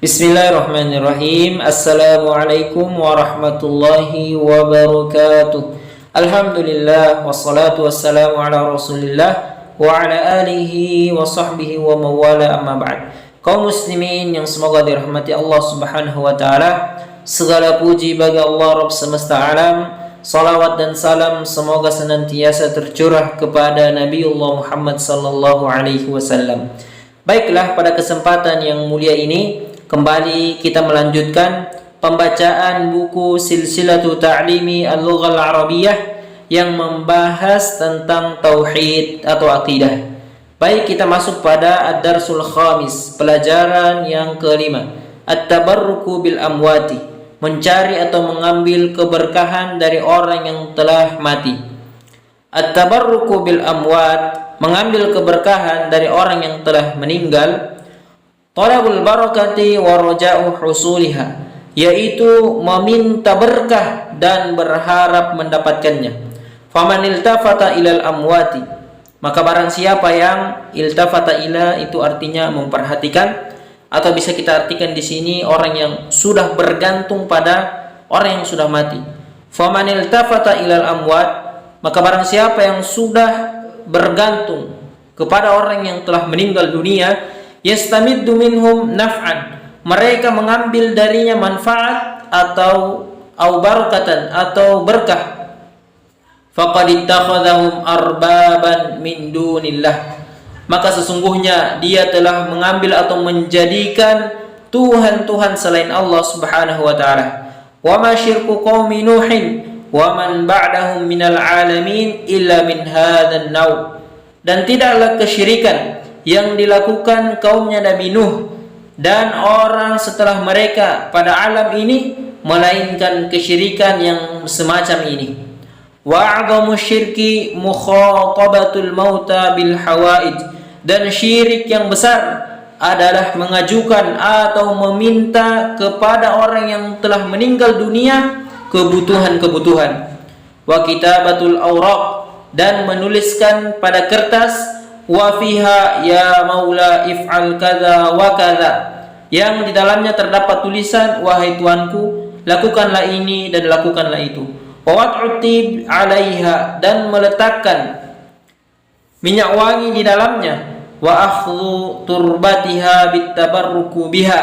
Bismillahirrahmanirrahim. Assalamualaikum warahmatullahi wabarakatuh. Alhamdulillah wassalatu wassalamu ala Rasulillah wa ala alihi wa sahbihi wa mawala amma ba'd. Kaum muslimin yang semoga dirahmati Allah Subhanahu wa taala, segala puji bagi Allah Rabb semesta alam. Salawat dan salam semoga senantiasa tercurah kepada Nabiullah Muhammad sallallahu alaihi wasallam. Baiklah, pada kesempatan yang mulia ini kembali kita melanjutkan pembacaan buku Silsilatu Ta'limi Al-Lughah Al-Arabiyyah yang membahas tentang tauhid atau akidah. Baik, kita masuk pada Ad-Darsul Khamis, pelajaran yang kelima, At-Tabarruku bil Amwati, mencari atau mengambil keberkahan dari orang yang telah mati. At-Tabarruku bil Amwat, mengambil keberkahan dari orang yang telah meninggal. Talabul barakati wa raja'u husuliha, yaitu meminta berkah dan berharap mendapatkannya. Faman iltafata ilal amwati, maka barang siapa yang iltafata ila itu artinya memperhatikan, atau bisa kita artikan di sini orang yang sudah bergantung pada orang yang sudah mati. Faman iltafata ilal amwat, maka barang siapa yang sudah bergantung kepada orang yang telah meninggal dunia, yastamiddu minhum naf'an, mereka mengambil darinya manfaat atau barakatan atau berkah. Faqad ittakhadhahum arbaban min dunillah, maka sesungguhnya dia telah mengambil atau menjadikan tuhan-tuhan selain Allah Subhanahu wa taala. Wa ma syirku qaumi nuhin wa man ba'dahum minal alamin illa min hadzal naw, dan tidaklah kesyirikan yang dilakukan kaumnya Nabi Nuh dan orang setelah mereka pada alam ini melainkan kesyirikan yang semacam ini. Wa'adhamu syirki mukhatabatul mauta bil hawaid, dan syirik yang besar adalah mengajukan atau meminta kepada orang yang telah meninggal dunia kebutuhan-kebutuhan. Wa kitabatul awraq, dan menuliskan pada kertas, wa fiha ya maula if'al kadza wa kadza, yang di dalamnya terdapat tulisan, wahai tuanku, lakukanlah ini dan lakukanlah itu. Wa wat'utib 'alaiha, dan meletakkan minyak wangi di dalamnya. Wa akhdhu turbatiha bitabarruku biha,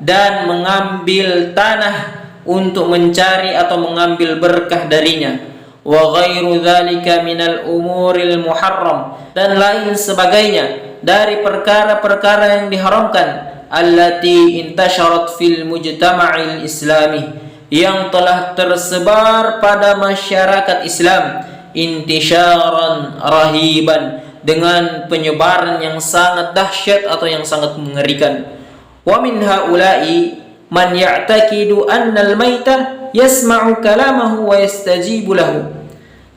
dan mengambil tanah untuk mencari atau mengambil berkah darinya. Wa ghairu dzalika minal umuril muharram, dan lain sebagainya dari perkara-perkara yang diharamkan, allati intasharat fil mujtama'il islami, yang telah tersebar pada masyarakat Islam, intisharan rahiban, dengan penyebaran yang sangat dahsyat atau yang sangat mengerikan. Wa min haula'i man ya'taqidu annal maita yasma'u kalamahu wa yastajibu lahu,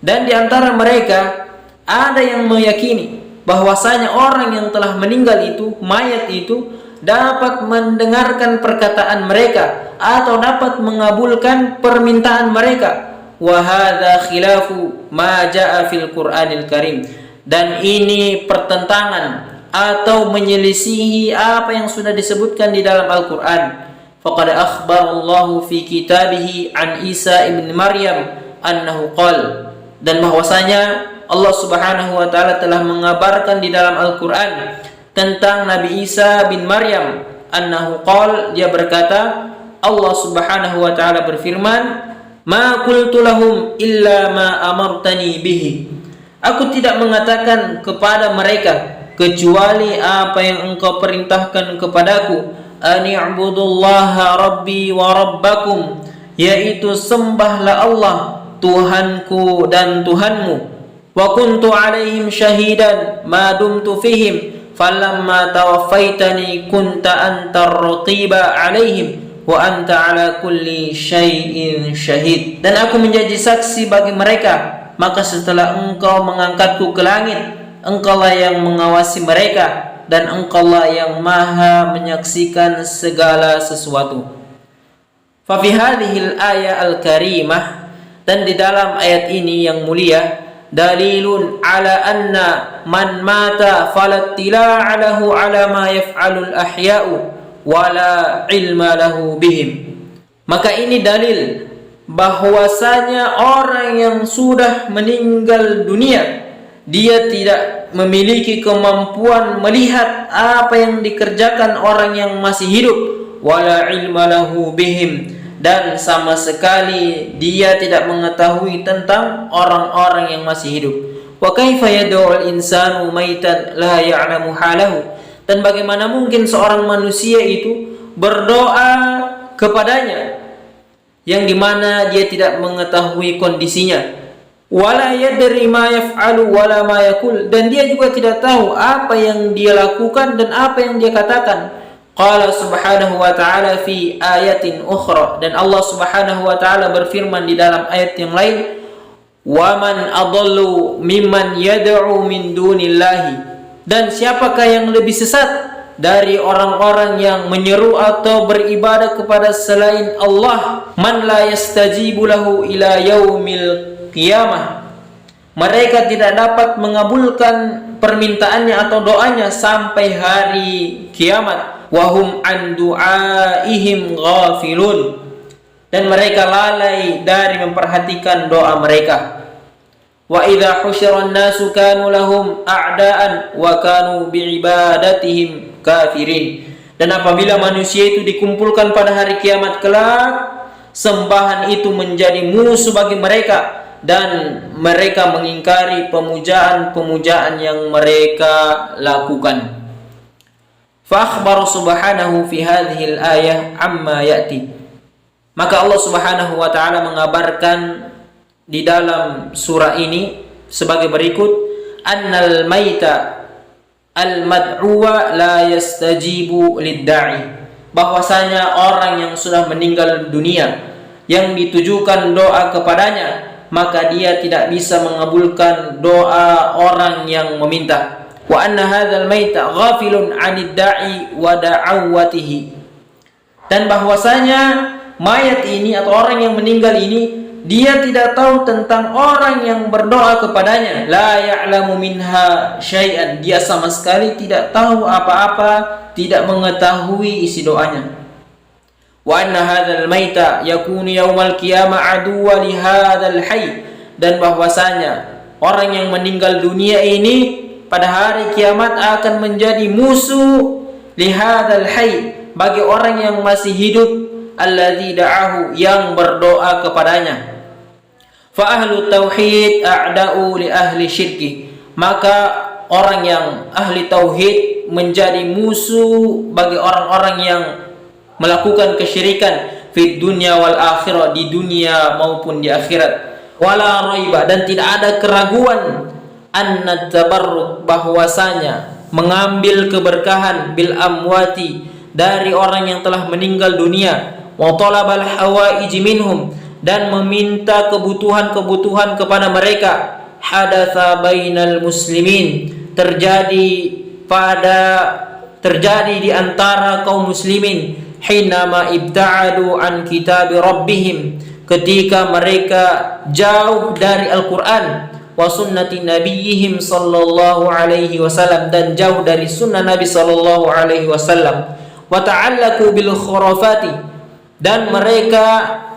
dan di antara mereka ada yang meyakini bahwasanya orang yang telah meninggal itu, mayat itu, dapat mendengarkan perkataan mereka atau dapat mengabulkan permintaan mereka. Wa hadza khilafu ma jaa fil Qur'anil Karim, dan ini pertentangan atau menyelisihi apa yang sudah disebutkan di dalam Al-Qur'an. Faqad akhbarallahu fi kitabihi an Isa ibn Maryam annahu qala, dan bahwasanya Allah Subhanahu wa taala telah mengabarkan di dalam Al-Qur'an tentang Nabi Isa bin Maryam, annahu qala, dia berkata, Allah Subhanahu wa taala berfirman, ma qultu lahum illa ma amartani bihi, aku tidak mengatakan kepada mereka kecuali apa yang engkau perintahkan kepadaku, ani'budullaha rabbi wa rabbakum, yaitu sembahlah Allah Tuhanku dan Tuhanmu. Wa kuntu alaihim syahidan ma dumtu fihim falamma tawaffaitani kunta antar raqiba alaihim wa anta ala kulli syai'in syahid, dan aku menjadi saksi bagi mereka, maka setelah engkau mengangkatku ke langit, engkaulah yang mengawasi mereka, dan engkaulah yang maha menyaksikan segala sesuatu. Fa fi hadhil ayat al-karimah, dan di dalam ayat ini yang mulia, dalilun ala anna man mata falattila'a lahu ala ma yaf'alul ahya'u wala ilma lahu bihim. Maka ini dalil bahwasanya orang yang sudah meninggal dunia, dia tidak memiliki kemampuan melihat apa yang dikerjakan orang yang masih hidup, wala ilma lahu bihim, dan sama sekali dia tidak mengetahui tentang orang-orang yang masih hidup. Wa kaifa yad'ul insanu maitan la ya'lamu halahu, dan bagaimana mungkin seorang manusia itu berdoa kepadanya yang dimana dia tidak mengetahui kondisinya, wala yadri ma yaf'alu wala ma yakul, dan dia juga tidak tahu apa yang dia lakukan dan apa yang dia katakan. Qala subhanahu wa ta'ala fi ayatin ukhra, dan Allah subhanahu wa ta'ala berfirman di dalam ayat yang lain, wa man adallu mimman yad'u min dunillahi, dan siapakah yang lebih sesat dari orang-orang yang menyeru atau beribadah kepada selain Allah, man la yastajibu lahu ila yaumil qiyamah, mereka tidak dapat mengabulkan permintaannya atau doanya sampai hari kiamat, wahum an du'aihim ghafilun, dan mereka lalai dari memperhatikan doa mereka. Wa idza husyiran nasu kanu lahum a'daan wa kanu bi'ibadatihim kafirin, dan apabila manusia itu dikumpulkan pada hari kiamat kelak, sembahan itu menjadi musuh bagi mereka dan mereka mengingkari pemujaan-pemujaan yang mereka lakukan. Fa akhbara subhanahu fi hadhihi al-ayah amma ya'ti, maka Allah subhanahu wa ta'ala mengabarkan di dalam surah ini sebagai berikut, annal maita al-mad'uwa la yastajibu lid-da'i, bahwasanya orang yang sudah meninggal dunia yang ditujukan doa kepadanya, maka dia tidak bisa mengabulkan doa orang yang meminta. Wa anna hadzal maita ghafilun 'anid da'i wa da'awatihi, dan bahwasanya mayat ini atau orang yang meninggal ini, dia tidak tahu tentang orang yang berdoa kepadanya. La ya'lamu minha syai'an, dia sama sekali tidak tahu apa-apa, tidak mengetahui isi doanya. Wa anna hadzal maita yakunu yaumal qiyamah aduwwa li hadzal hayy, dan bahwasanya orang yang meninggal dunia ini pada hari kiamat akan menjadi musuh li hadzal hayy, bagi orang yang masih hidup, alladzi da'ahu, yang berdoa kepadanya. Fa ahlu tauhid a'da'u li ahli syirki, maka orang yang ahli tauhid menjadi musuh bagi orang-orang yang melakukan kesyirikan fid dunya wal akhirah, di dunia maupun di akhirat. Wala raiba, dan tidak ada keraguan, anna tabarruk, bahwasanya mengambil keberkahan bil amwati, dari orang yang telah meninggal dunia, wa talabal hawaij minhum, dan meminta kebutuhan-kebutuhan kepada mereka, hadatsa bainal muslimin, terjadi di antara kaum muslimin, hinama ibta'adu an kitabi rabbihim, ketika mereka jauh dari Al-Quran, wa sunnati nabiyihim sallallahu alaihi wasallam, dan jauh dari sunnah Nabi sallallahu alaihi wasallam, wa ta'allaku bil khurafati, dan mereka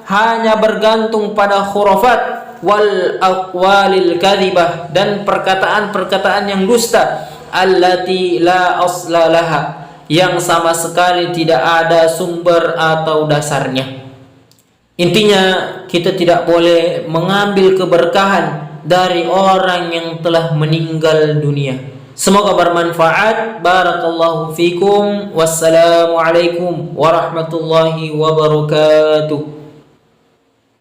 hanya bergantung pada khurafat, wal aqwalil kadhibah, dan perkataan-perkataan yang dusta, allati la asla laha, yang sama sekali tidak ada sumber atau dasarnya. Intinya, kita tidak boleh mengambil keberkahan dari orang yang telah meninggal dunia. Semoga bermanfaat. Barakallahu fikum. Wassalamualaikum warahmatullahi wabarakatuh.